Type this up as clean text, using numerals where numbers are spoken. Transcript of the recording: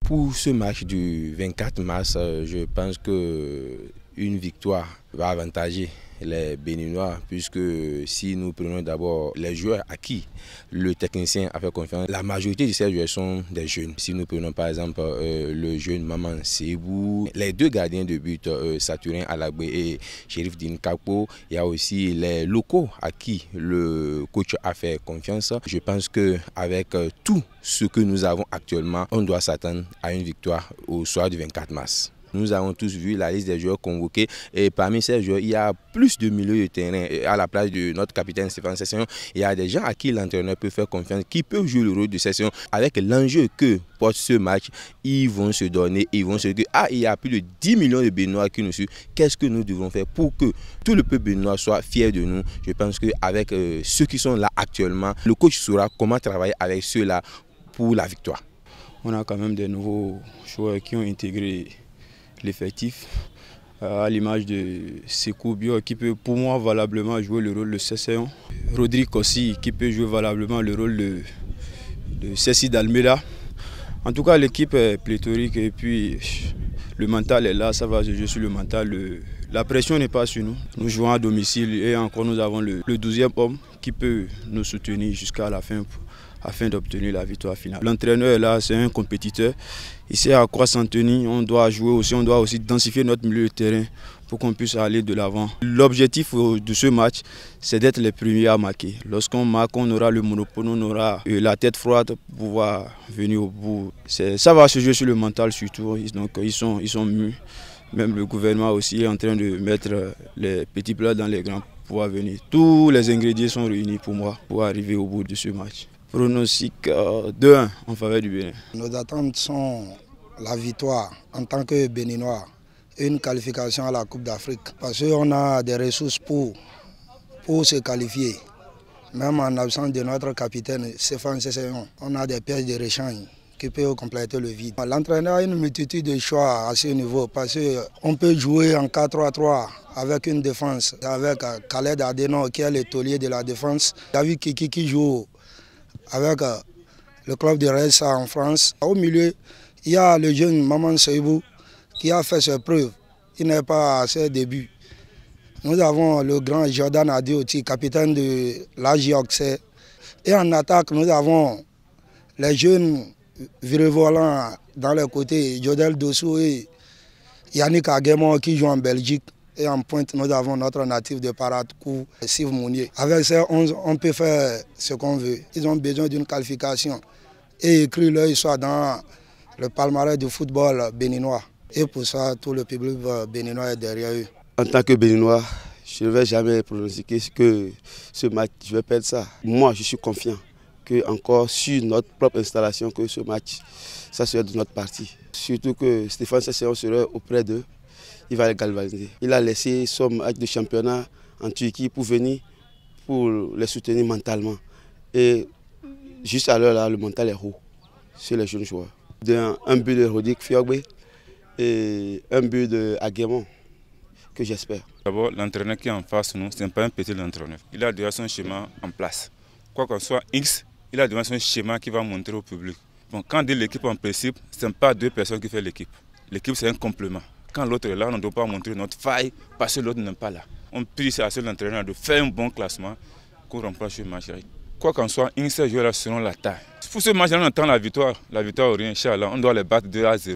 Pour ce match du 24 mars, je pense qu'une victoire va avantager les Béninois, puisque si nous prenons d'abord les joueurs à qui le technicien a fait confiance, la majorité de ces joueurs sont des jeunes. Si nous prenons par exemple le jeune Maman Sebou, les deux gardiens de but, Saturin Alagbe et Chérif Dinkapo, il y a aussi les locaux à qui le coach a fait confiance. Je pense qu'avec tout ce que nous avons actuellement, on doit s'attendre à une victoire au soir du 24 mars. Nous avons tous vu la liste des joueurs convoqués et parmi ces joueurs, il y a plus de milieux de terrain. À la place de notre capitaine Stéphane Session, il y a des gens à qui l'entraîneur peut faire confiance, qui peuvent jouer le rôle de Session. Avec l'enjeu que porte ce match, ils vont se donner, ils vont se dire, il y a plus de 10 millions de Béninois qui nous suivent. Qu'est-ce que nous devons faire pour que tout le peuple béninois soit fier de nous? Je pense qu'avec ceux qui sont là actuellement, le coach saura comment travailler avec ceux-là pour la victoire. On a quand même des nouveaux joueurs qui ont intégré l'effectif, à l'image de Sekou Bio qui peut pour moi valablement jouer le rôle de Session, Rodrigue aussi qui peut jouer valablement le rôle de Cécile Dalmeda. En tout cas l'équipe est pléthorique et puis le mental est là, ça va se jouer sur le mental. La pression n'est pas sur nous, nous jouons à domicile et encore nous avons le 12e homme qui peut nous soutenir jusqu'à la fin afin d'obtenir la victoire finale. L'entraîneur est là, c'est un compétiteur, il sait à quoi s'en tenir, on doit jouer aussi, on doit aussi densifier notre milieu de terrain pour qu'on puisse aller de l'avant. L'objectif de ce match, c'est d'être les premiers à marquer. Lorsqu'on marque, on aura le monopole, on aura la tête froide pour pouvoir venir au bout. Ça va se jouer sur le mental surtout, donc ils sont mûrs. Même le gouvernement aussi est en train de mettre les petits plats dans les grands pour pouvoir venir. Tous les ingrédients sont réunis pour moi pour arriver au bout de ce match. Pronostic 2-1 en faveur du Bénin. Nos attentes sont la victoire en tant que Béninois et une qualification à la Coupe d'Afrique. Parce qu'on a des ressources pour se qualifier. Même en absence de notre capitaine Stéphane Session, on a des pièces de rechange qui peuvent compléter le vide. L'entraîneur a une multitude de choix à ce niveau parce qu'on peut jouer en 4-3-3 avec une défense, avec Khaled Adeno qui est le taulier de la défense, David Kiki qui joue avec le club de Ressa en France. Au milieu, il y a le jeune Maman Sebou qui a fait ses preuves. Il n'est pas à ses débuts. Nous avons le grand Jordan Adioti, capitaine de l'AJ Auxerre. Et en attaque, nous avons les jeunes virevolants dans les côtés, Jodel Dossou et Yannick Aguemon qui jouent en Belgique. Et en pointe, nous avons notre natif de Paratkou, Siv Mounier. Avec ça, on peut faire ce qu'on veut. Ils ont besoin d'une qualification et écrire leur histoire dans le palmarès du football béninois. Et pour ça, tout le public béninois est derrière eux. En tant que Béninois, je ne vais jamais pronostiquer que ce match, je vais perdre ça. Moi, je suis confiant que encore sur notre propre installation, que ce match, ça serait de notre partie. Surtout que Stéphane Session serait auprès d'eux. Il va les galvaniser. Il a laissé son match de championnat en Turquie pour venir, pour les soutenir mentalement. Et juste à l'heure là, le mental est haut sur les jeunes joueurs. Un but de Rodrigue Fiogbe et un but de Aguemon, que j'espère. D'abord, l'entraîneur qui est en face de nous, ce n'est pas un petit entraîneur. Il a déjà son schéma en place. Quoi qu'on soit X, il a déjà son schéma qui va montrer au public. Bon, quand on dit l'équipe en principe, ce n'est pas deux personnes qui font l'équipe. L'équipe, c'est un complément. Quand l'autre est là, on ne doit pas montrer notre faille parce que l'autre n'est pas là. On prie à l'entraîneur de faire un bon classement pour remporter ce match. Quoi qu'en soit, une seule joueur selon la taille. Pour ce match, on attend la victoire. La victoire ou rien, Inch'Allah, on doit les battre 2-0.